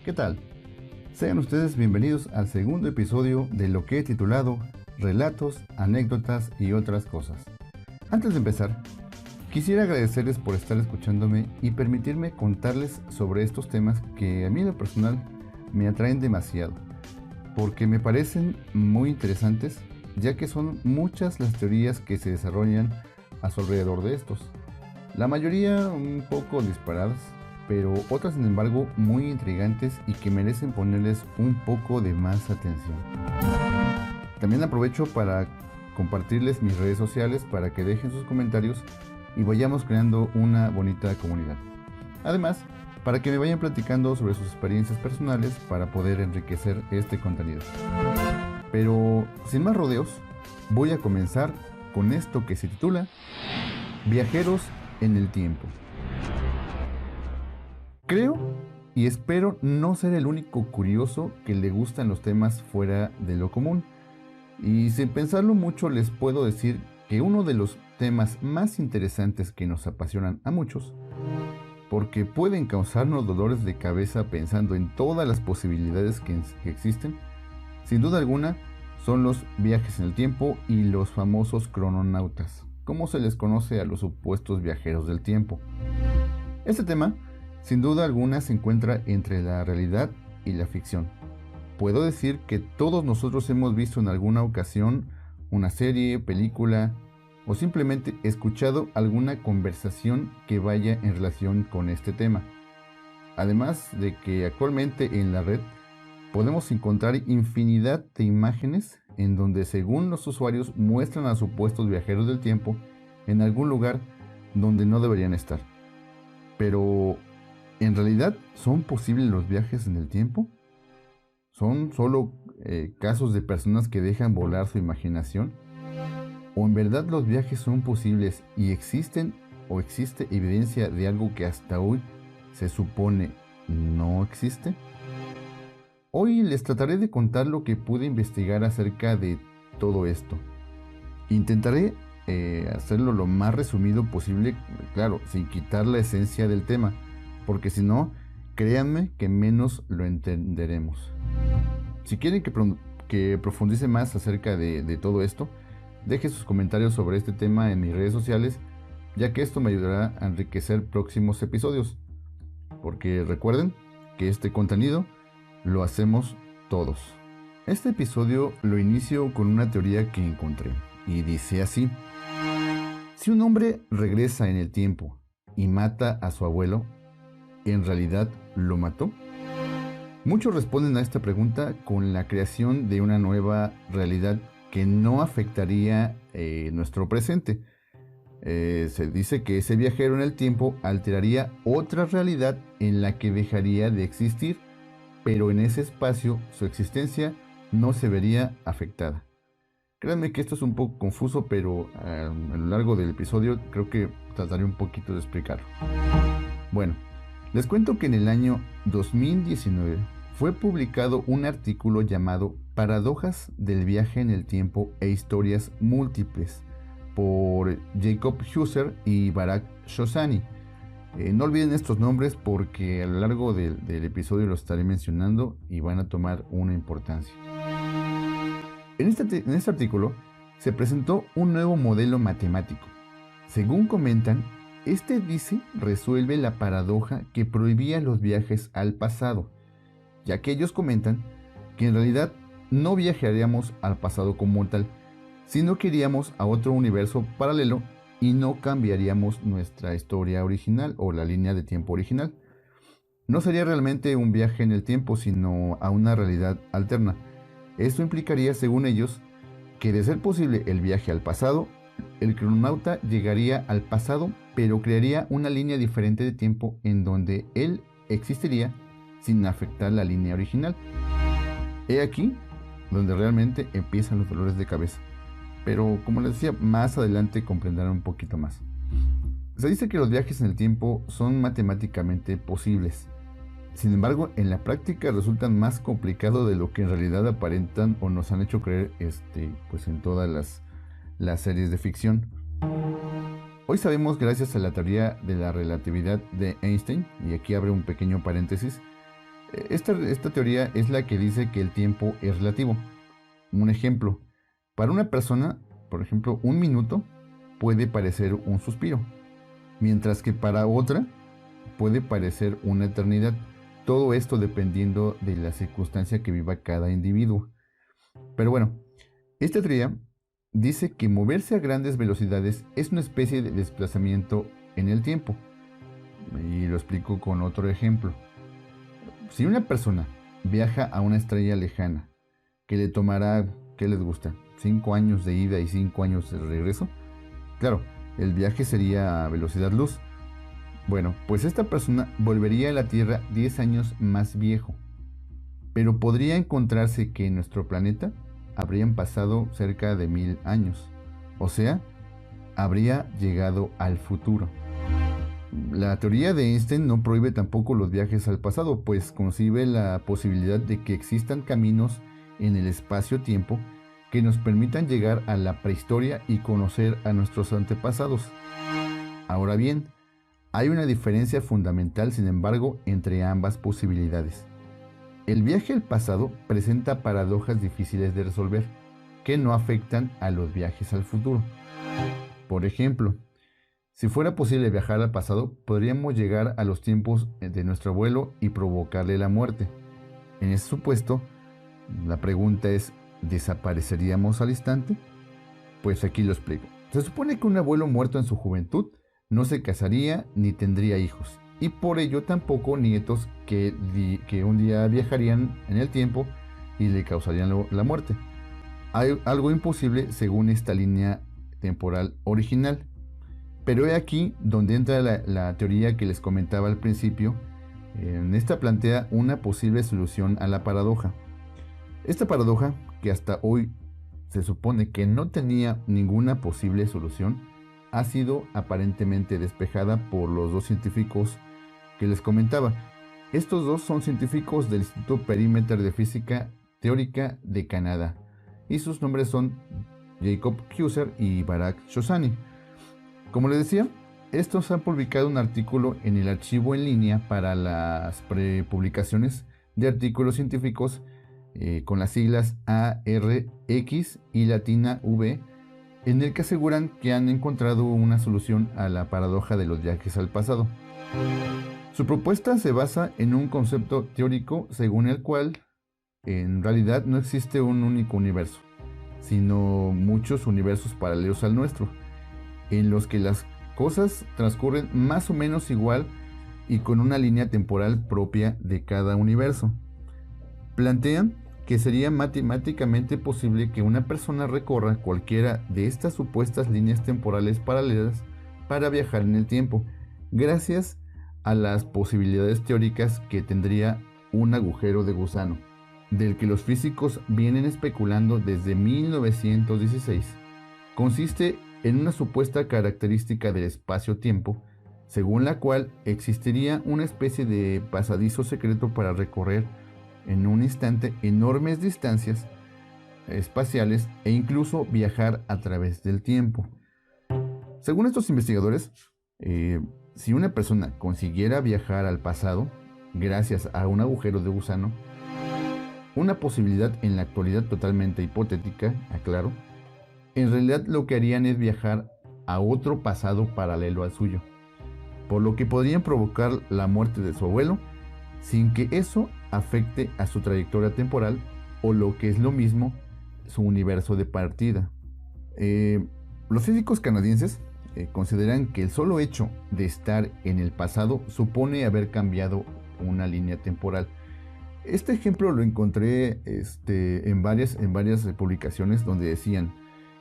¿Qué tal? Sean ustedes bienvenidos al segundo episodio de lo que he titulado Relatos, anécdotas y otras cosas. Antes de empezar, quisiera agradecerles por estar escuchándome y permitirme contarles sobre estos temas que a mí en lo personal me atraen demasiado, porque me parecen muy interesantes, ya que son muchas las teorías que se desarrollan a su alrededor de estos. La mayoría un poco disparadas, pero otras sin embargo muy intrigantes y que merecen ponerles un poco de más atención. También aprovecho para compartirles mis redes sociales para que dejen sus comentarios y vayamos creando una bonita comunidad. Además, para que me vayan platicando sobre sus experiencias personales para poder enriquecer este contenido. Pero sin más rodeos, voy a comenzar con esto que se titula Viajeros en el tiempo. Creo y espero no ser el único curioso que le gustan los temas fuera de lo común. Y sin pensarlo mucho les puedo decir que uno de los temas más interesantes que nos apasionan a muchos, porque pueden causarnos dolores de cabeza pensando en todas las posibilidades que existen, sin duda alguna son los viajes en el tiempo y los famosos crononautas, como se les conoce a los supuestos viajeros del tiempo. Este tema sin duda alguna se encuentra entre la realidad y la ficción. Puedo decir que todos nosotros hemos visto en alguna ocasión una serie, película o simplemente escuchado alguna conversación que vaya en relación con este tema. Además de que actualmente en la red podemos encontrar infinidad de imágenes en donde según los usuarios muestran a supuestos viajeros del tiempo en algún lugar donde no deberían estar. Pero ¿en realidad son posibles los viajes en el tiempo? ¿Son solo casos de personas que dejan volar su imaginación? ¿O en verdad los viajes son posibles y existen o existe evidencia de algo que hasta hoy se supone no existe? Hoy les trataré de contar lo que pude investigar acerca de todo esto. Intentaré hacerlo lo más resumido posible, claro, sin quitar la esencia del tema, porque si no, créanme que menos lo entenderemos. Si quieren que profundice más acerca de todo esto, dejen sus comentarios sobre este tema en mis redes sociales, ya que esto me ayudará a enriquecer próximos episodios. Porque recuerden que este contenido lo hacemos todos. Este episodio lo inicio con una teoría que encontré, y dice así: si un hombre regresa en el tiempo y mata a su abuelo, ¿en realidad lo mató? Muchos responden a esta pregunta con la creación de una nueva realidad que no afectaría nuestro presente. Se dice que ese viajero en el tiempo alteraría otra realidad en la que dejaría de existir, pero en ese espacio su existencia no se vería afectada. Créanme que esto es un poco confuso, pero a lo largo del episodio creo que trataré un poquito de explicarlo. Bueno, les cuento que en el año 2019 fue publicado un artículo llamado Paradojas del viaje en el tiempo e historias múltiples por Jacob Husser y Barak Shosani. No olviden estos nombres porque a lo largo del episodio los estaré mencionando y van a tomar una importancia. En este artículo se presentó un nuevo modelo matemático. Según comentan, este resuelve la paradoja que prohibía los viajes al pasado, ya que ellos comentan que en realidad no viajaríamos al pasado como tal, sino que iríamos a otro universo paralelo y no cambiaríamos nuestra historia original o la línea de tiempo original. No sería realmente un viaje en el tiempo, sino a una realidad alterna. Esto implicaría, según ellos, que de ser posible el viaje al pasado, el crononauta llegaría al pasado, pero crearía una línea diferente de tiempo en donde él existiría sin afectar la línea original. He aquí donde realmente empiezan los dolores de cabeza. Pero como les decía, más adelante comprenderán un poquito más. Se dice que los viajes en el tiempo son matemáticamente posibles. Sin embargo, en la práctica resultan más complicados de lo que en realidad aparentan o nos han hecho creer pues en todas las series de ficción. Hoy sabemos, gracias a la teoría de la relatividad de Einstein, y aquí abre un pequeño paréntesis, Esta teoría es la que dice que el tiempo es relativo. Un ejemplo, para una persona, por ejemplo, un minuto puede parecer un suspiro, mientras que para otra puede parecer una eternidad. Todo esto dependiendo de la circunstancia que viva cada individuo. Pero bueno, esta teoría dice que moverse a grandes velocidades es una especie de desplazamiento en el tiempo. Y lo explico con otro ejemplo. Si una persona viaja a una estrella lejana, que le tomará, ¿qué les gusta? 5 años de ida y 5 años de regreso. Claro, el viaje sería a velocidad luz. Bueno, pues esta persona volvería a la Tierra 10 años más viejo. Pero podría encontrarse que en nuestro planeta habrían pasado cerca de 1000 años. O sea, habría llegado al futuro. La teoría de Einstein no prohíbe tampoco los viajes al pasado, pues concibe la posibilidad de que existan caminos en el espacio-tiempo que nos permitan llegar a la prehistoria y conocer a nuestros antepasados. Ahora bien, hay una diferencia fundamental, sin embargo, entre ambas posibilidades. El viaje al pasado presenta paradojas difíciles de resolver, que no afectan a los viajes al futuro. Por ejemplo, si fuera posible viajar al pasado, podríamos llegar a los tiempos de nuestro abuelo y provocarle la muerte. En ese supuesto, la pregunta es, ¿desapareceríamos al instante? Pues aquí lo explico. Se supone que un abuelo muerto en su juventud no se casaría ni tendría hijos, y por ello tampoco nietos que un día viajarían en el tiempo y le causarían la muerte. Hay algo imposible según esta línea temporal original. Pero he aquí donde entra la teoría que les comentaba al principio. En esta plantea una posible solución a la paradoja. Esta paradoja, que hasta hoy se supone que no tenía ninguna posible solución, ha sido aparentemente despejada por los dos científicos que les comentaba. Estos dos son científicos del Instituto Perimeter de Física Teórica de Canadá, y sus nombres son Jacob Husser y Barak Shosani. Como les decía, estos han publicado un artículo en el archivo en línea para las prepublicaciones de artículos científicos con las siglas ARX y latina V, en el que aseguran que han encontrado una solución a la paradoja de los viajes al pasado. Su propuesta se basa en un concepto teórico según el cual en realidad no existe un único universo, sino muchos universos paralelos al nuestro, en los que las cosas transcurren más o menos igual y con una línea temporal propia de cada universo. Plantean que sería matemáticamente posible que una persona recorra cualquiera de estas supuestas líneas temporales paralelas para viajar en el tiempo, gracias a las posibilidades teóricas que tendría un agujero de gusano, del que los físicos vienen especulando desde 1916. Consiste en una supuesta característica del espacio-tiempo, según la cual existiría una especie de pasadizo secreto para recorrer en un instante enormes distancias espaciales e incluso viajar a través del tiempo. Según estos investigadores, si una persona consiguiera viajar al pasado gracias a un agujero de gusano, una posibilidad en la actualidad totalmente hipotética, aclaro, en realidad lo que harían es viajar a otro pasado paralelo al suyo, por lo que podrían provocar la muerte de su abuelo sin que eso afecte a su trayectoria temporal o, lo que es lo mismo, su universo de partida. Los físicos canadienses consideran que el solo hecho de estar en el pasado supone haber cambiado una línea temporal. Este ejemplo lo encontré en varias publicaciones donde decían: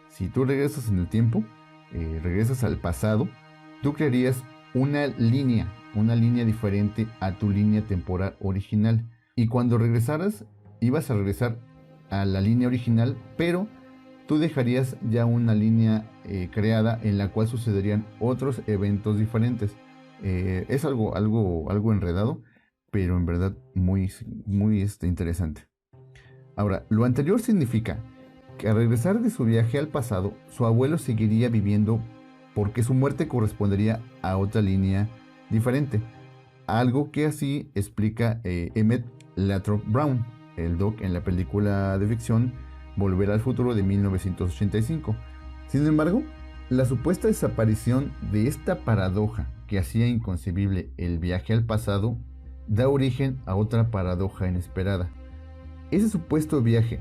si tú regresas en el tiempo, regresas al pasado, tú crearías una línea diferente a tu línea temporal original. Y cuando regresaras, ibas a regresar a la línea original, pero tú dejarías ya una línea creada en la cual sucederían otros eventos diferentes. Es algo enredado, pero en verdad muy interesante. Ahora, lo anterior significa que al regresar de su viaje al pasado, su abuelo seguiría viviendo porque su muerte correspondería a otra línea diferente. Algo que así explica Emmett Lathrop Brown, el Doc en la película de ficción Volver al Futuro de 1985. Sin embargo, la supuesta desaparición de esta paradoja que hacía inconcebible el viaje al pasado da origen a otra paradoja inesperada. Ese supuesto viaje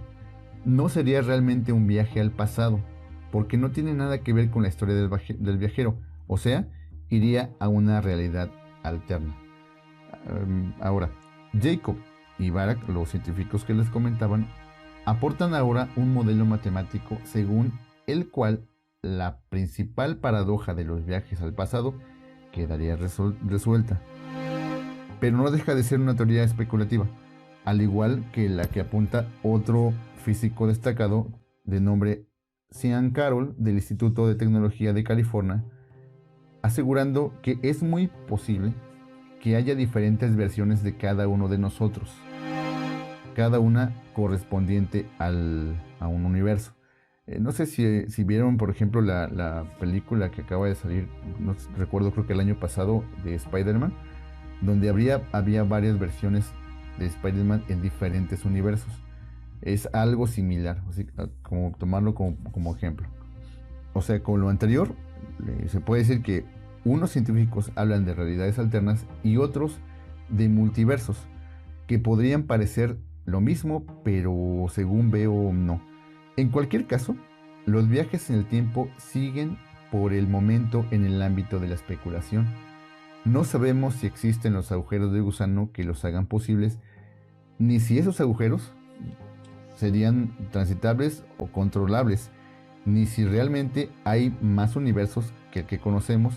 no sería realmente un viaje al pasado, porque no tiene nada que ver con la historia del viajero, o sea, iría a una realidad alterna. Ahora, Jacob y Barak, los científicos que les comentaban, aportan ahora un modelo matemático según el cual la principal paradoja de los viajes al pasado quedaría resuelta. Pero no deja de ser una teoría especulativa, al igual que la que apunta otro físico destacado de nombre Sean Carroll del Instituto de Tecnología de California, asegurando que es muy posible que haya diferentes versiones de cada uno de nosotros, cada una correspondiente a un universo. No sé si vieron, por ejemplo, la película que acaba de salir, no recuerdo, creo que el año pasado, de Spider-Man, donde había varias versiones de Spider-Man en diferentes universos. Es algo similar, así como tomarlo como ejemplo. O sea, con lo anterior, se puede decir que unos científicos hablan de realidades alternas y otros de multiversos, que podrían parecer lo mismo, pero según veo no. En cualquier caso, los viajes en el tiempo siguen por el momento en el ámbito de la especulación. No sabemos si existen los agujeros de gusano que los hagan posibles, ni si esos agujeros serían transitables o controlables, ni si realmente hay más universos que el que conocemos,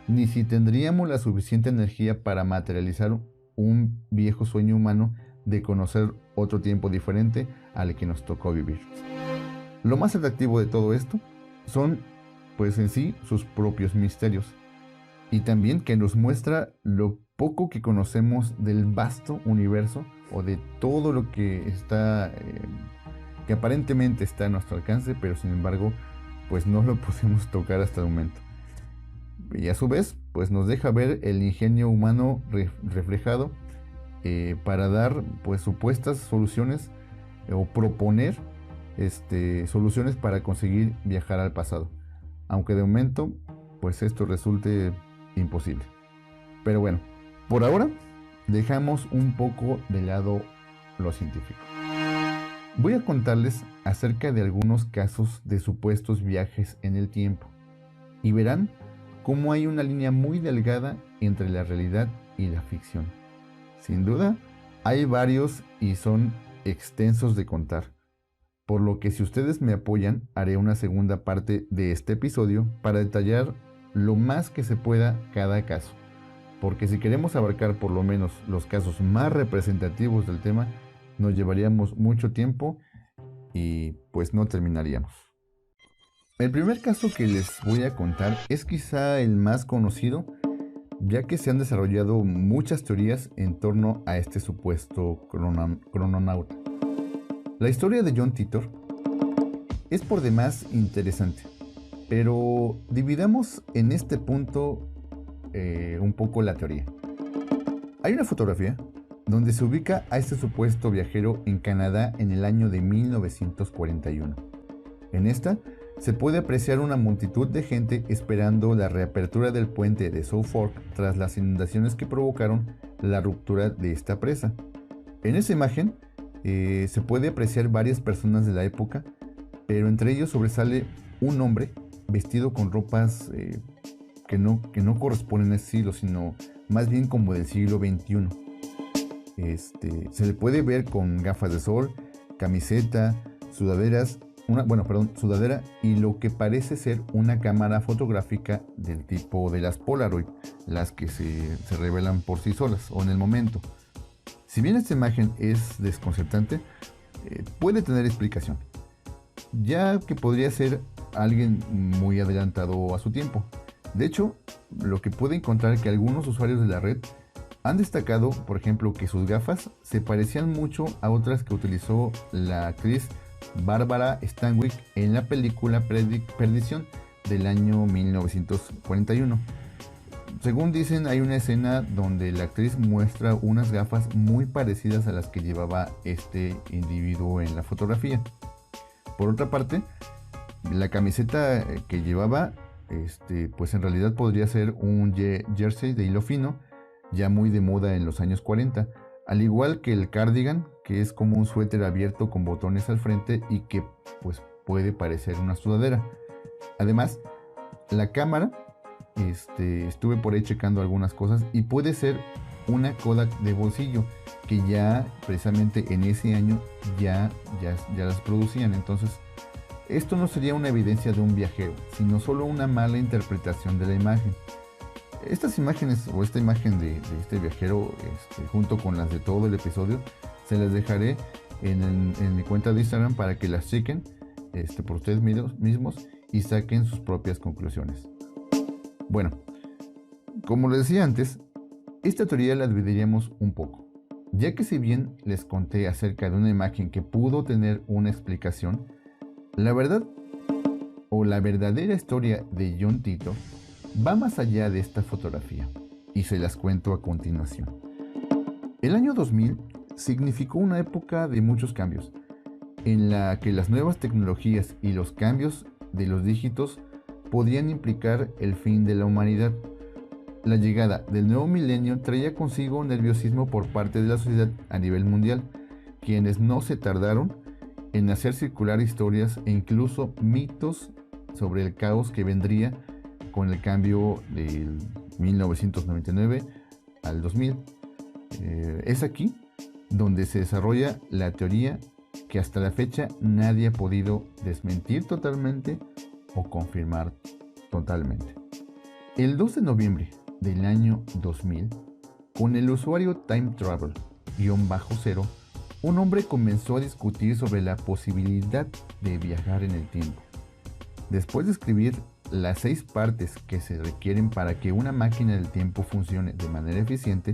ni si tendríamos la suficiente energía para materializar un viejo sueño humano de conocer otro tiempo diferente al que nos tocó vivir. Lo más atractivo de todo esto son, pues en sí, sus propios misterios, y también que nos muestra lo poco que conocemos del vasto universo o de todo lo que está, que aparentemente está a nuestro alcance, pero sin embargo, pues no lo podemos tocar hasta el momento. Y a su vez, pues nos deja ver el ingenio humano reflejado para dar, pues, supuestas soluciones o proponer soluciones para conseguir viajar al pasado, aunque de momento, pues esto resulte imposible. Pero bueno, por ahora dejamos un poco de lado lo científico. Voy a contarles acerca de algunos casos de supuestos viajes en el tiempo, y verán cómo hay una línea muy delgada entre la realidad y la ficción. Sin duda, hay varios y son extensos de contar, por lo que si ustedes me apoyan, haré una segunda parte de este episodio para detallar lo más que se pueda cada caso, porque si queremos abarcar por lo menos los casos más representativos del tema, nos llevaríamos mucho tiempo y pues no terminaríamos. El primer caso que les voy a contar es quizá el más conocido, ya que se han desarrollado muchas teorías en torno a este supuesto crononauta. La historia de John Titor es por demás interesante, pero dividamos en este punto un poco la teoría. Hay una fotografía donde se ubica a este supuesto viajero en Canadá en el año de 1941. En esta se puede apreciar una multitud de gente esperando la reapertura del puente de South Fork tras las inundaciones que provocaron la ruptura de esta presa. En esa imagen se puede apreciar varias personas de la época, pero entre ellos sobresale un hombre vestido con ropas que no corresponden a ese siglo, sino más bien como del siglo XXI. Se le puede ver con gafas de sol, camiseta, sudadera y lo que parece ser una cámara fotográfica del tipo de las Polaroid, las que se revelan por sí solas o en el momento. Si bien esta imagen es desconcertante, puede tener explicación, ya que podría ser alguien muy adelantado a su tiempo. De hecho, lo que puede encontrar es que algunos usuarios de la red han destacado, por ejemplo, que sus gafas se parecían mucho a otras que utilizó la actriz Barbara Stanwyck en la película Perdición del año 1941. Según dicen, hay una escena donde la actriz muestra unas gafas muy parecidas a las que llevaba este individuo en la fotografía. Por otra parte, la camiseta que llevaba, pues en realidad podría ser un jersey de hilo fino, ya muy de moda en los años 40, al igual que el cardigan, que es como un suéter abierto con botones al frente y que pues puede parecer una sudadera. Además, la cámara, estuve por ahí checando algunas cosas y puede ser una Kodak de bolsillo, que ya precisamente en ese año ya las producían. Entonces, esto no sería una evidencia de un viajero, sino solo una mala interpretación de la imagen. Estas imágenes o esta imagen de este viajero, junto con las de todo el episodio, se las dejaré en mi cuenta de Instagram para que las chequen por ustedes mismos y saquen sus propias conclusiones. Bueno, como les decía antes, esta teoría la dividiríamos un poco, ya que si bien les conté acerca de una imagen que pudo tener una explicación, la verdad o la verdadera historia de John Titor va más allá de esta fotografía, y se las cuento a continuación. El año 2000 significó una época de muchos cambios, en la que las nuevas tecnologías y los cambios de los dígitos podrían implicar el fin de la humanidad. La llegada del nuevo milenio traía consigo nerviosismo por parte de la sociedad a nivel mundial, quienes no se tardaron en hacer circular historias e incluso mitos sobre el caos que vendría con el cambio del 1999 al 2000. Es aquí donde se desarrolla la teoría que hasta la fecha nadie ha podido desmentir totalmente o confirmar totalmente. El 2 de noviembre del año 2000, con el usuario Time Travel-0, un hombre comenzó a discutir sobre la posibilidad de viajar en el tiempo. Después de escribir las 6 partes que se requieren para que una máquina del tiempo funcione de manera eficiente,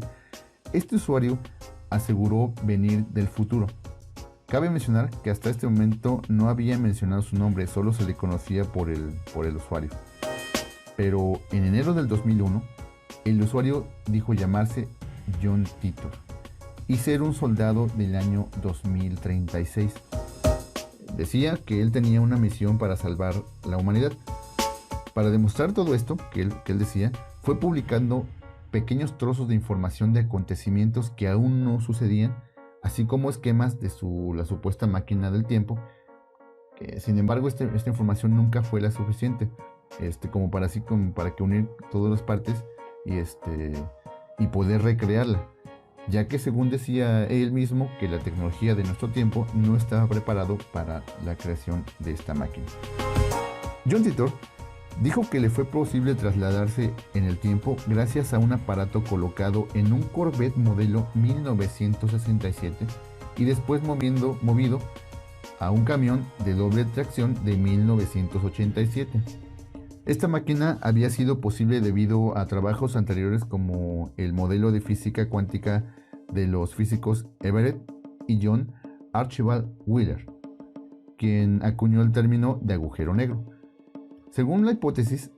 este usuario aseguró venir del futuro. Cabe mencionar que hasta este momento no había mencionado su nombre, solo se le conocía por el usuario. Pero en enero del 2001, el usuario dijo llamarse John Titor y ser un soldado del año 2036. Decía que él tenía una misión para salvar la humanidad. Para demostrar todo esto que él decía, fue publicando pequeños trozos de información de acontecimientos que aún no sucedían, así como esquemas de la supuesta máquina del tiempo, que sin embargo esta información nunca fue la suficiente, como para que unir todas las partes y poder recrearla, ya que según decía él mismo que la tecnología de nuestro tiempo no estaba preparado para la creación de esta máquina. John Titor dijo que le fue posible trasladarse en el tiempo gracias a un aparato colocado en un Corvette modelo 1967 y después movido a un camión de doble tracción de 1987. Esta máquina había sido posible debido a trabajos anteriores como el modelo de física cuántica de los físicos Everett y John Archibald Wheeler, quien acuñó el término de agujero negro. Según la hipótesis,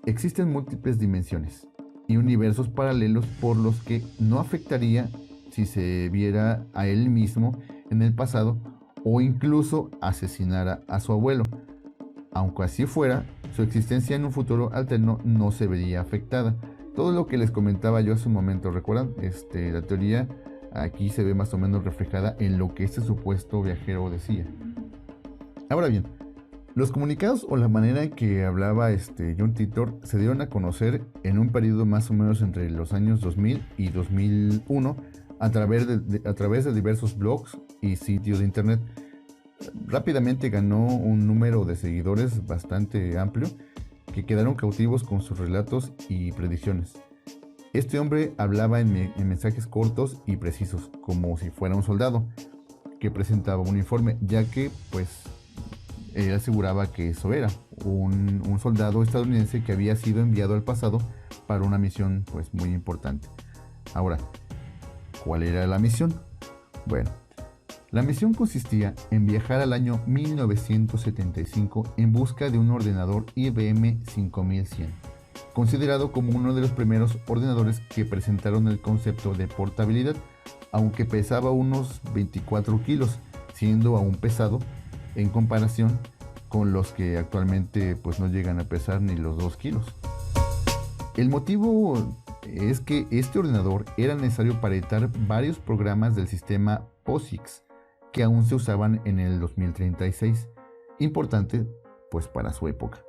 existen múltiples dimensiones y universos paralelos por los que no afectaría si se viera a él mismo en el pasado o incluso asesinara a su abuelo. Aunque así fuera, su existencia en un futuro alterno no se vería afectada. Todo lo que les comentaba yo hace un momento, ¿recuerdan? La teoría aquí se ve más o menos reflejada en lo que este supuesto viajero decía. Ahora bien, los comunicados o la manera en que hablaba John Titor se dieron a conocer en un periodo más o menos entre los años 2000 y 2001 a través de diversos blogs y sitios de internet. Rápidamente ganó un número de seguidores bastante amplio que quedaron cautivos con sus relatos y predicciones. Este hombre hablaba en mensajes cortos y precisos, como si fuera un soldado que presentaba un informe, ya que él aseguraba que eso era un soldado estadounidense que había sido enviado al pasado para una misión muy importante. Ahora, ¿cuál era la misión? Bueno, la misión consistía en viajar al año 1975 en busca de un ordenador IBM 5100, considerado como uno de los primeros ordenadores que presentaron el concepto de portabilidad, aunque pesaba unos 24 kilos, siendo aún pesado en comparación con los que actualmente pues no llegan a pesar ni los 2 kilos. El motivo es que este ordenador era necesario para editar varios programas del sistema POSIX que aún se usaban en el 2036, importante pues para su época.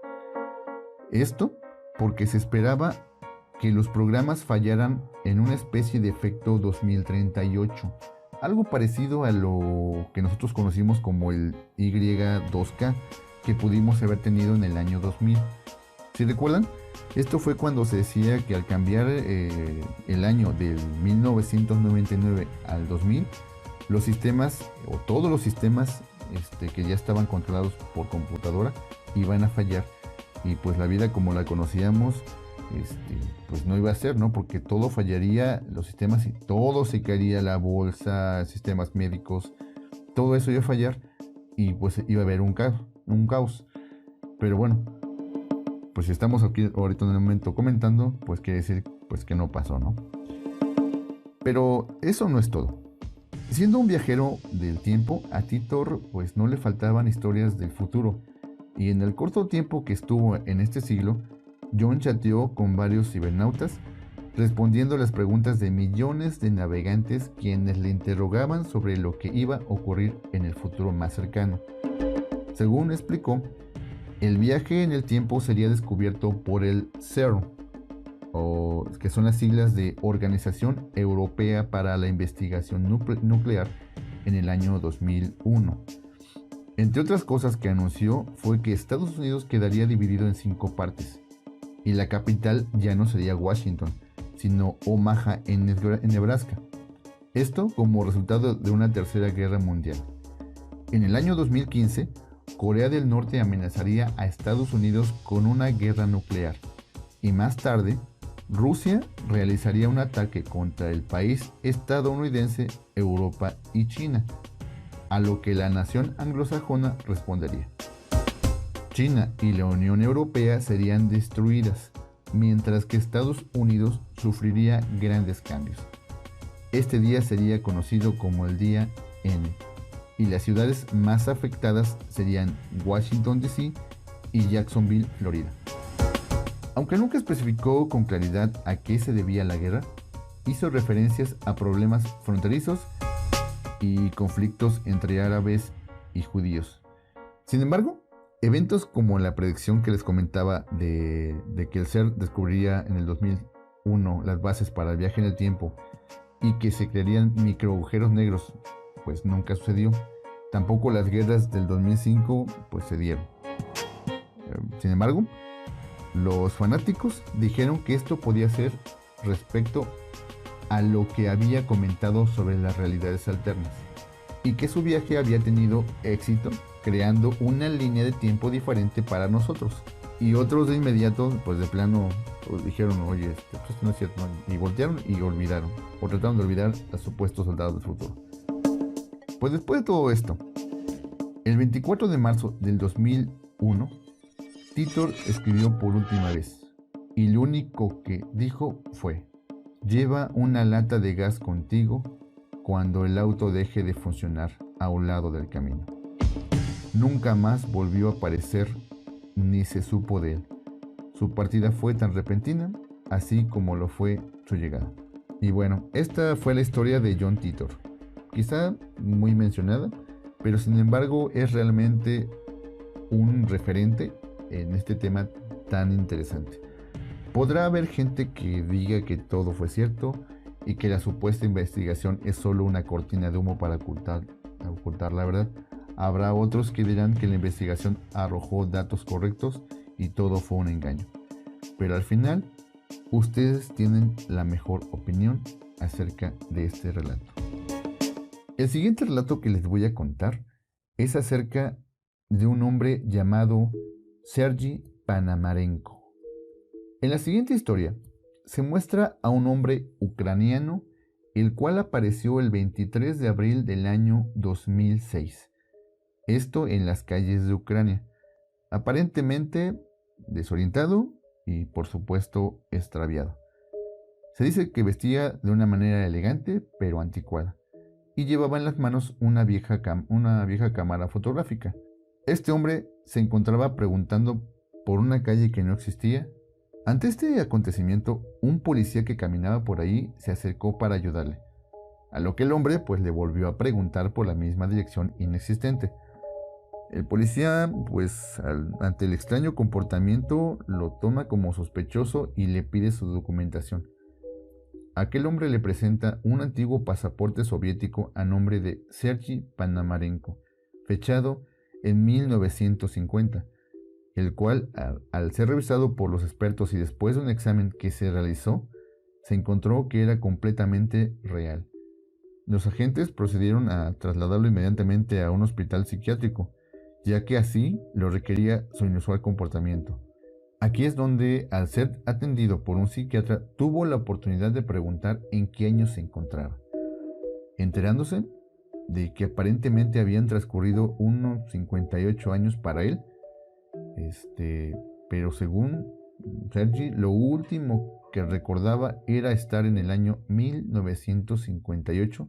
Esto porque se esperaba que los programas fallaran en una especie de efecto 2038, algo parecido a lo que nosotros conocimos como el Y2K que pudimos haber tenido en el año 2000. Si recuerdan, esto fue cuando se decía que al cambiar el año del 1999 al 2000, los sistemas o todos los sistemas que ya estaban controlados por computadora iban a fallar, y pues la vida como la conocíamos pues no iba a ser, ¿no? Porque todo fallaría, los sistemas, y todo se caería, la bolsa, sistemas médicos, todo eso iba a fallar y pues iba a haber un caos. Pero bueno, pues si estamos aquí ahorita en el momento comentando, pues quiere decir pues que no pasó, ¿no? Pero eso no es todo. Siendo un viajero del tiempo, a Titor pues no le faltaban historias del futuro, y en el corto tiempo que estuvo en este siglo, John chateó con varios cibernautas, respondiendo a las preguntas de millones de navegantes quienes le interrogaban sobre lo que iba a ocurrir en el futuro más cercano. Según explicó, el viaje en el tiempo sería descubierto por el CERN, o que son las siglas de Organización Europea para la Investigación Nuclear, en el año 2001. Entre otras cosas que anunció fue que Estados Unidos quedaría dividido en 5 partes, y la capital ya no sería Washington, sino Omaha en Nebraska. Esto como resultado de una tercera guerra mundial. En el año 2015, Corea del Norte amenazaría a Estados Unidos con una guerra nuclear, y más tarde, Rusia realizaría un ataque contra el país estadounidense, Europa y China, a lo que la nación anglosajona respondería. China y la Unión Europea serían destruidas, mientras que Estados Unidos sufriría grandes cambios. Este día sería conocido como el Día N, y las ciudades más afectadas serían Washington D.C. y Jacksonville, Florida. Aunque nunca especificó con claridad a qué se debía la guerra, hizo referencias a problemas fronterizos y conflictos entre árabes y judíos. Sin embargo, eventos como la predicción que les comentaba de que el CERN descubriría en el 2001 las bases para el viaje en el tiempo y que se crearían microagujeros negros, pues nunca sucedió. Tampoco las guerras del 2005 pues se dieron. Sin embargo, los fanáticos dijeron que esto podía ser respecto a lo que había comentado sobre las realidades alternas, y que su viaje había tenido éxito creando una línea de tiempo diferente para nosotros. Y otros de inmediato, pues de plano, pues dijeron, oye, pues esto no es cierto, ¿no? Y voltearon y olvidaron, o trataron de olvidar a supuestos soldados del futuro. Pues después de todo esto, el 24 de marzo del 2001, Titor escribió por última vez, y lo único que dijo fue: lleva una lata de gas contigo cuando el auto deje de funcionar a un lado del camino. Nunca más volvió a aparecer ni se supo de él. Su partida fue tan repentina, así como lo fue su llegada. Y bueno, esta fue la historia de John Titor. Quizá muy mencionada, pero sin embargo es realmente un referente en este tema tan interesante. Podrá haber gente que diga que todo fue cierto y que la supuesta investigación es solo una cortina de humo para ocultar la verdad. Habrá otros que dirán que la investigación arrojó datos correctos y todo fue un engaño. Pero al final, ustedes tienen la mejor opinión acerca de este relato. El siguiente relato que les voy a contar es acerca de un hombre llamado Sergei Panamarenko. En la siguiente historia se muestra a un hombre ucraniano, el cual apareció el 23 de abril del año 2006. Esto en las calles de Ucrania, aparentemente desorientado y por supuesto extraviado. Se dice que vestía de una manera elegante pero anticuada y llevaba en las manos una vieja cámara fotográfica. Este hombre se encontraba preguntando por una calle que no existía. Ante este acontecimiento, un policía que caminaba por ahí se acercó para ayudarle, a lo que el hombre pues le volvió a preguntar por la misma dirección inexistente. El policía pues ante el extraño comportamiento lo toma como sospechoso y le pide su documentación. Aquel hombre le presenta un antiguo pasaporte soviético a nombre de Sergei Panamarenko, fechado en 1950, el cual, al ser revisado por los expertos y después de un examen que se realizó, se encontró que era completamente real. Los agentes procedieron a trasladarlo inmediatamente a un hospital psiquiátrico, ya que así lo requería su inusual comportamiento. Aquí es donde, al ser atendido por un psiquiatra, tuvo la oportunidad de preguntar en qué año se encontraba, enterándose de que aparentemente habían transcurrido unos 58 años para él, pero según Sergi, lo último que recordaba era estar en el año 1958,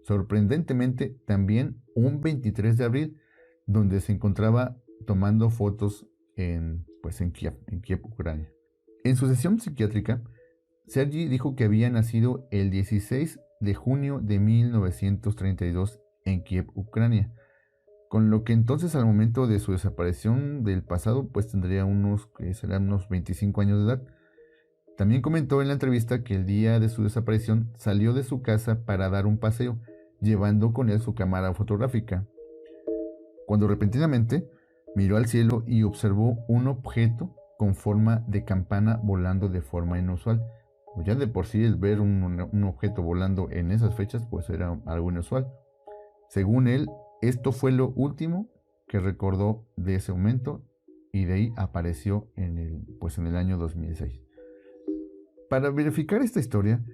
sorprendentemente también un 23 de abril, donde se encontraba tomando fotos en Kiev, Ucrania. En su sesión psiquiátrica, Sergi dijo que había nacido el 16 de junio de 1932 en Kiev, Ucrania, con lo que entonces al momento de su desaparición del pasado pues tendría unos 25 años de edad. También comentó en la entrevista que el día de su desaparición salió de su casa para dar un paseo, llevando con él su cámara fotográfica, cuando repentinamente miró al cielo y observó un objeto con forma de campana volando de forma inusual. Pues ya de por sí el ver un objeto volando en esas fechas pues era algo inusual. Según él, esto fue lo último que recordó de ese momento y de ahí apareció en el año 2006. Para verificar esta historia,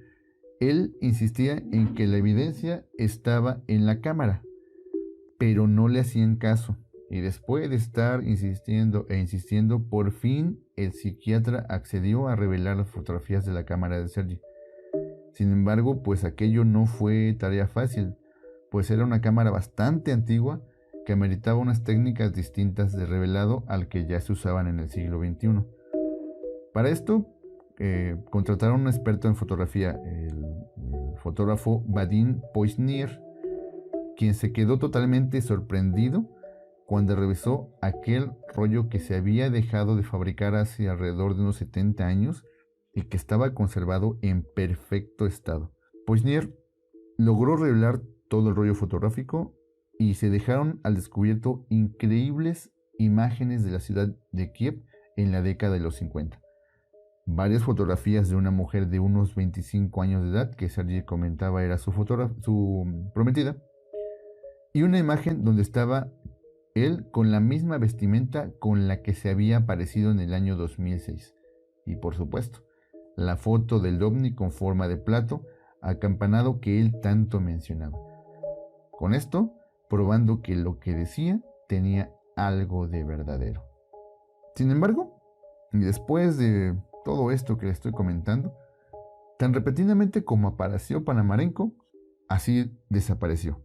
él insistía en que la evidencia estaba en la cámara, pero no le hacían caso. Y después de estar insistiendo e insistiendo, por fin el psiquiatra accedió a revelar las fotografías de la cámara de Sergi. Sin embargo, pues aquello no fue tarea fácil, pues era una cámara bastante antigua que ameritaba unas técnicas distintas de revelado al que ya se usaban en el siglo XXI. Para esto, contrataron a un experto en fotografía, el fotógrafo Vadim Poisnier, quien se quedó totalmente sorprendido cuando revisó aquel rollo que se había dejado de fabricar hace alrededor de unos 70 años y que estaba conservado en perfecto estado. Poisnier logró revelar todo el rollo fotográfico y se dejaron al descubierto increíbles imágenes de la ciudad de Kiev en la década de los 50. Varias fotografías de una mujer de unos 25 años de edad, que Sergi comentaba era su prometida, y una imagen donde estaba él con la misma vestimenta con la que se había aparecido en el año 2006. Y por supuesto, la foto del ovni con forma de plato acampanado que él tanto mencionaba. Con esto, probando que lo que decía tenía algo de verdadero. Sin embargo, después de todo esto que le estoy comentando, tan repentinamente como apareció Panamarenko, así desapareció.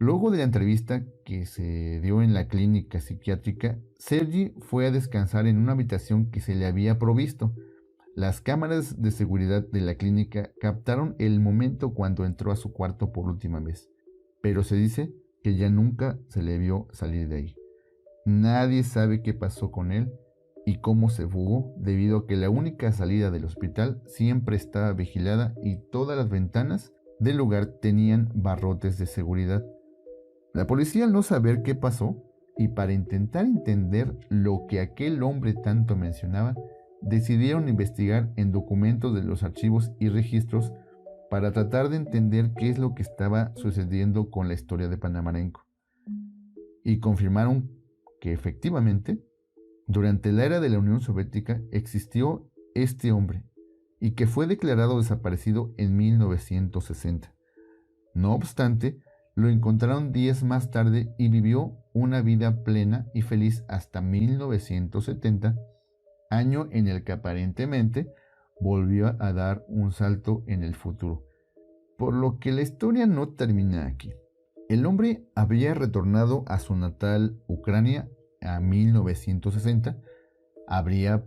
Luego de la entrevista que se dio en la clínica psiquiátrica, Sergi fue a descansar en una habitación que se le había provisto. Las cámaras de seguridad de la clínica captaron el momento cuando entró a su cuarto por última vez, pero se dice que ya nunca se le vio salir de ahí. Nadie sabe qué pasó con él y cómo se fugó, debido a que la única salida del hospital siempre estaba vigilada y todas las ventanas del lugar tenían barrotes de seguridad. La policía, al no saber qué pasó y para intentar entender lo que aquel hombre tanto mencionaba, decidieron investigar en documentos de los archivos y registros para tratar de entender qué es lo que estaba sucediendo con la historia de Panamarenko. Y confirmaron que efectivamente, durante la era de la Unión Soviética existió este hombre y que fue declarado desaparecido en 1960. No obstante, lo encontraron días más tarde y vivió una vida plena y feliz hasta 1970, año en el que aparentemente volvió a dar un salto en el futuro. Por lo que la historia no termina aquí. El hombre había retornado a su natal Ucrania a 1960, habría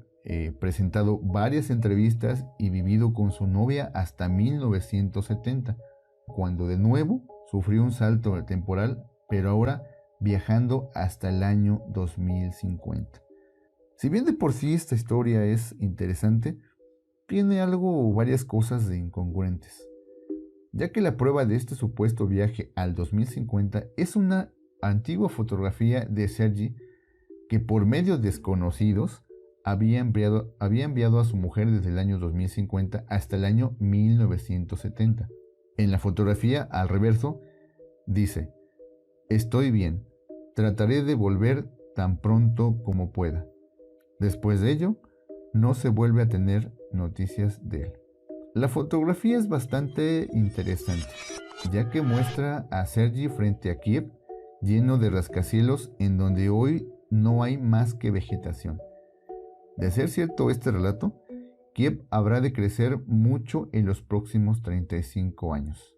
presentado varias entrevistas y vivido con su novia hasta 1970, cuando de nuevo sufrió un salto temporal, pero ahora viajando hasta el año 2050. Si bien de por sí esta historia es interesante, tiene varias cosas de incongruentes, ya que la prueba de este supuesto viaje al 2050 es una antigua fotografía de Sergei que por medios desconocidos había enviado a su mujer desde el año 2050 hasta el año 1970. En la fotografía, al reverso, dice: "Estoy bien, trataré de volver tan pronto como pueda". Después de ello, no se vuelve a tener noticias de él. La fotografía es bastante interesante, ya que muestra a Sergei frente a Kiev, lleno de rascacielos en donde hoy no hay más que vegetación. De ser cierto este relato, Kiev habrá de crecer mucho en los próximos 35 años.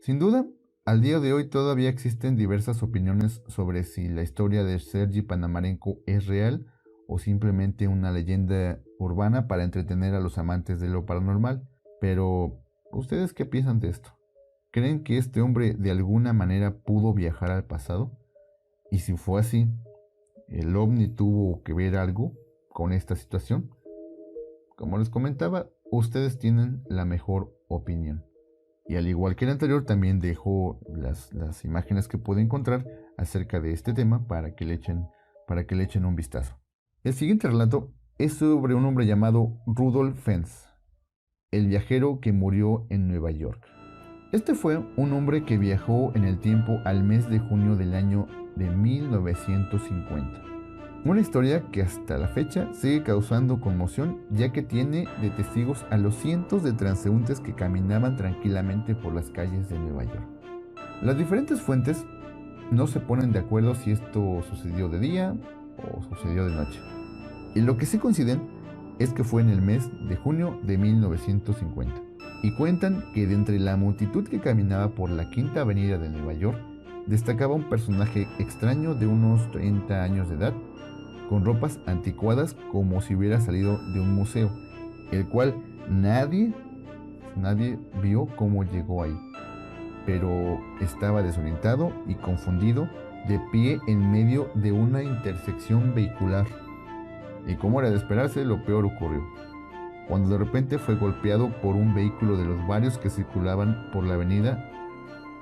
Sin duda, al día de hoy todavía existen diversas opiniones sobre si la historia de Sergei Panamarenko es real o simplemente una leyenda urbana para entretener a los amantes de lo paranormal. Pero, ¿ustedes qué piensan de esto? ¿Creen que este hombre de alguna manera pudo viajar al pasado? Y si fue así, ¿el ovni tuvo que ver algo con esta situación? Como les comentaba, ustedes tienen la mejor opinión. Y al igual que el anterior, también dejo las imágenes que pude encontrar acerca de este tema para que le echen un vistazo. El siguiente relato es sobre un hombre llamado Rudolf Fens, el viajero que murió en Nueva York. Este fue un hombre que viajó en el tiempo al mes de junio del año de 1950. Una historia que hasta la fecha sigue causando conmoción, ya que tiene de testigos a los cientos de transeúntes que caminaban tranquilamente por las calles de Nueva York. Las diferentes fuentes no se ponen de acuerdo si esto sucedió de día o sucedió de noche. Y lo que sí coinciden es que fue en el mes de junio de 1950. Y cuentan que de entre la multitud que caminaba por la Quinta Avenida de Nueva York, destacaba un personaje extraño de unos 30 años de edad, con ropas anticuadas como si hubiera salido de un museo, el cual nadie vio cómo llegó ahí, pero estaba desorientado y confundido, de pie en medio de una intersección vehicular. Y como era de esperarse, lo peor ocurrió, cuando de repente fue golpeado por un vehículo de los varios que circulaban por la avenida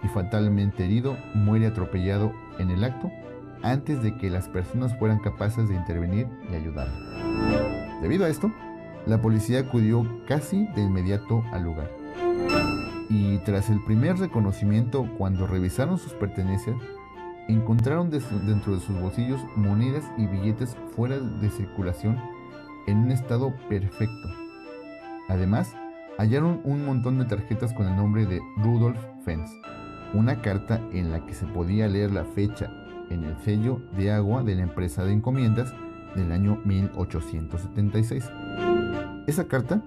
y fatalmente herido, muere atropellado en el acto, antes de que las personas fueran capaces de intervenir y ayudarlo. Debido a esto, la policía acudió casi de inmediato al lugar. Y tras el primer reconocimiento, cuando revisaron sus pertenencias, encontraron dentro de sus bolsillos monedas y billetes fuera de circulación en un estado perfecto. Además, hallaron un montón de tarjetas con el nombre de Rudolf Fens, una carta en la que se podía leer la fecha en el sello de agua de la empresa de encomiendas del año 1876. Esa carta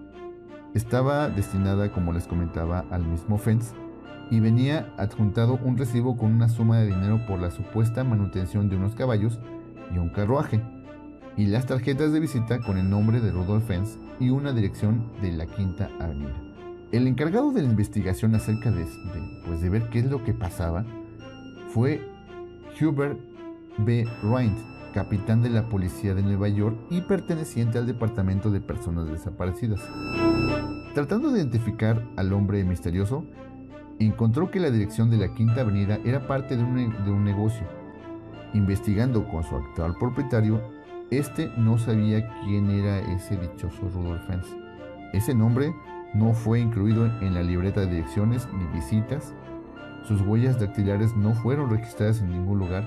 estaba destinada, como les comentaba, al mismo Fens y venía adjuntado un recibo con una suma de dinero por la supuesta manutención de unos caballos y un carruaje, y las tarjetas de visita con el nombre de Rudolf Fens y una dirección de la Quinta Avenida. El encargado de la investigación acerca de ver qué es lo que pasaba fue Hubert B. Rind, capitán de la policía de Nueva York y perteneciente al Departamento de Personas Desaparecidas. Tratando de identificar al hombre misterioso, encontró que la dirección de la Quinta Avenida era parte de un negocio. Investigando con su actual propietario, este no sabía quién era ese dichoso Rudolf Fens. Ese nombre no fue incluido en la libreta de direcciones ni visitas. Sus huellas dactilares no fueron registradas en ningún lugar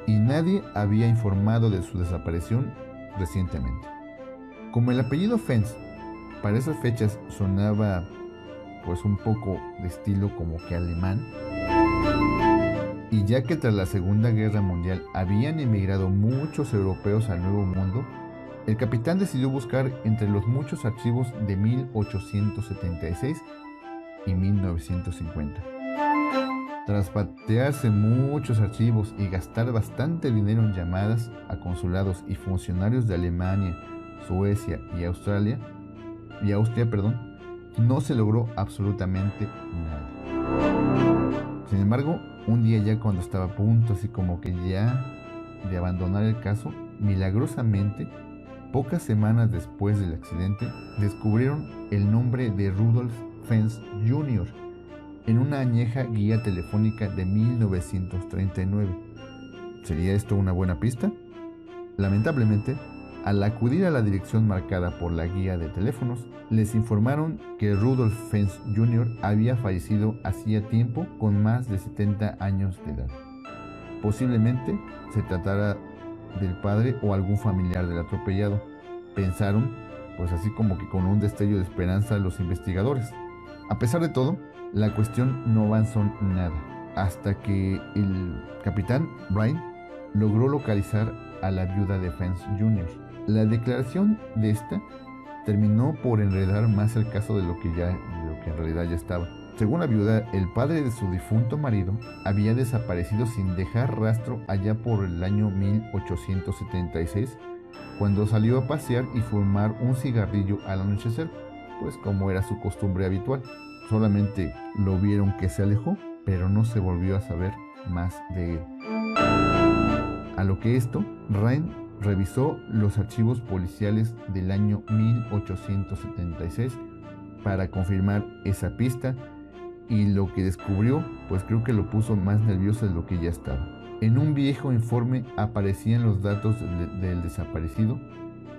y nadie había informado de su desaparición recientemente. Como el apellido Fens para esas fechas sonaba un poco de estilo como que alemán, y ya que tras la Segunda Guerra Mundial habían emigrado muchos europeos al Nuevo Mundo, El capitán decidió buscar entre los muchos archivos de 1876 y 1950. Tras patearse muchos archivos y gastar bastante dinero en llamadas a consulados y funcionarios de Alemania, Suecia y Austria, no se logró absolutamente nada. Sin embargo, un día ya cuando estaba a punto, así como que ya de abandonar el caso, milagrosamente, pocas semanas después del accidente, descubrieron el nombre de Rudolf Fentz Jr. en una añeja guía telefónica de 1939. ¿Sería esto una buena pista? Lamentablemente, al acudir a la dirección marcada por la guía de teléfonos, les informaron que Rudolf Fentz Jr. había fallecido hacía tiempo con más de 70 años de edad. Posiblemente se tratara del padre o algún familiar del atropellado. Pensaron, pues así como que con un destello de esperanza los investigadores. A pesar de todo, la cuestión no avanzó nada, hasta que el capitán Brian logró localizar a la viuda de Fentz Jr. La declaración de esta terminó por enredar más el caso de lo que en realidad ya estaba. Según la viuda, el padre de su difunto marido había desaparecido sin dejar rastro allá por el año 1876, cuando salió a pasear y fumar un cigarrillo al anochecer, pues como era su costumbre habitual. Solamente lo vieron que se alejó, pero no se volvió a saber más de él. A lo que esto, Rain revisó los archivos policiales del año 1876 para confirmar esa pista, y lo que descubrió, pues creo que lo puso más nervioso de lo que ya estaba. En un viejo informe aparecían los datos del desaparecido,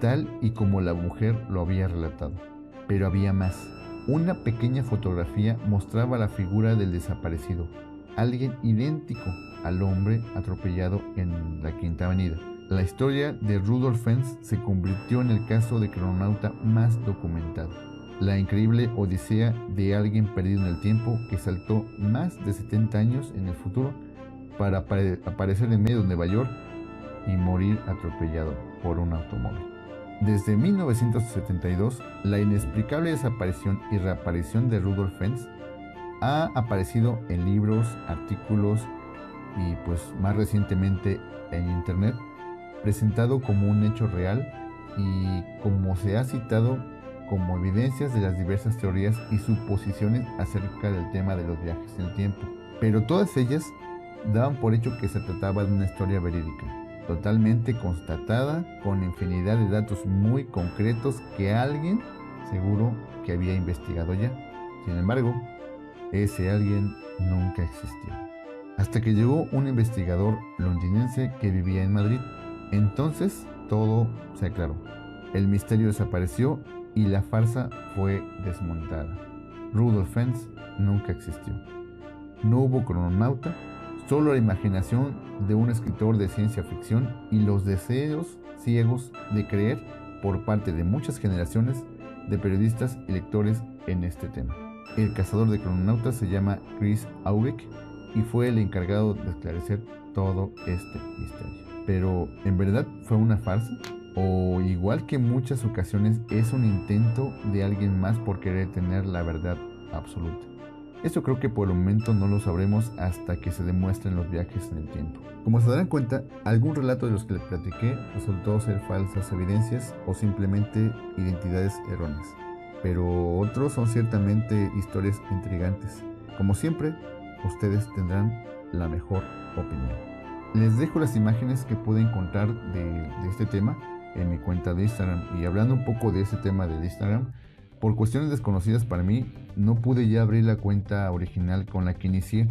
tal y como la mujer lo había relatado. Pero había más. Una pequeña fotografía mostraba la figura del desaparecido, alguien idéntico al hombre atropellado en la Quinta Avenida. La historia de Rudolf Fentz se convirtió en el caso de crononauta más documentado. La increíble odisea de alguien perdido en el tiempo que saltó más de 70 años en el futuro para aparecer en medio de Nueva York y morir atropellado por un automóvil. Desde 1972, la inexplicable desaparición y reaparición de Rudolf Fentz ha aparecido en libros, artículos y pues más recientemente en internet, presentado como un hecho real y como se ha citado como evidencias de las diversas teorías y suposiciones acerca del tema de los viajes en el tiempo. Pero todas ellas daban por hecho que se trataba de una historia verídica, totalmente constatada, con infinidad de datos muy concretos que alguien seguro que había investigado ya. Sin embargo, ese alguien nunca existió. Hasta que llegó un investigador londinense que vivía en Madrid. Entonces todo se aclaró. El misterio desapareció y la farsa fue desmontada. Rudolf Fentz nunca existió. No hubo crononauta, solo la imaginación de un escritor de ciencia ficción y los deseos ciegos de creer por parte de muchas generaciones de periodistas y lectores en este tema. El cazador de crononautas se llama Chris Aubeck y fue el encargado de esclarecer todo este misterio. Pero, ¿en verdad fue una farsa? ¿O igual que en muchas ocasiones es un intento de alguien más por querer tener la verdad absoluta? Esto creo que por el momento no lo sabremos hasta que se demuestren los viajes en el tiempo. Como se darán cuenta, algún relato de los que les platiqué resultó ser falsas evidencias o simplemente identidades erróneas. Pero otros son ciertamente historias intrigantes. Como siempre, ustedes tendrán la mejor opinión. Les dejo las imágenes que pude encontrar de este tema en mi cuenta de Instagram. Y hablando un poco de ese tema de Instagram, por cuestiones desconocidas para mí, no pude ya abrir la cuenta original con la que inicié.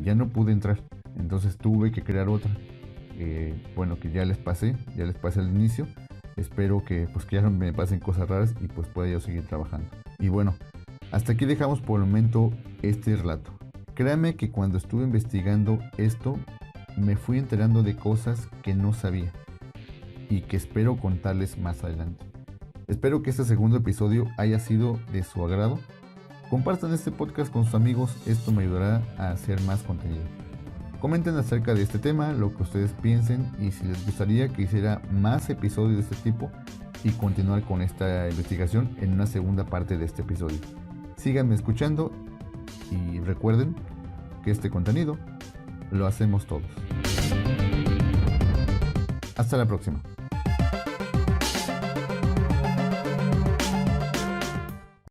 Ya no pude entrar, entonces tuve que crear otra. Bueno, que ya les pasé al inicio. Espero que ya no me pasen cosas raras y pues pueda yo seguir trabajando. Y bueno, hasta aquí dejamos por el momento este relato. Créanme que cuando estuve investigando esto, me fui enterando de cosas que no sabía y que espero contarles más adelante. Espero que este segundo episodio haya sido de su agrado. Compartan este podcast con sus amigos, esto me ayudará a hacer más contenido. Comenten acerca de este tema, lo que ustedes piensen y si les gustaría que hiciera más episodios de este tipo y continuar con esta investigación en una segunda parte de este episodio. Síganme escuchando y recuerden que este contenido lo hacemos todos. Hasta la próxima.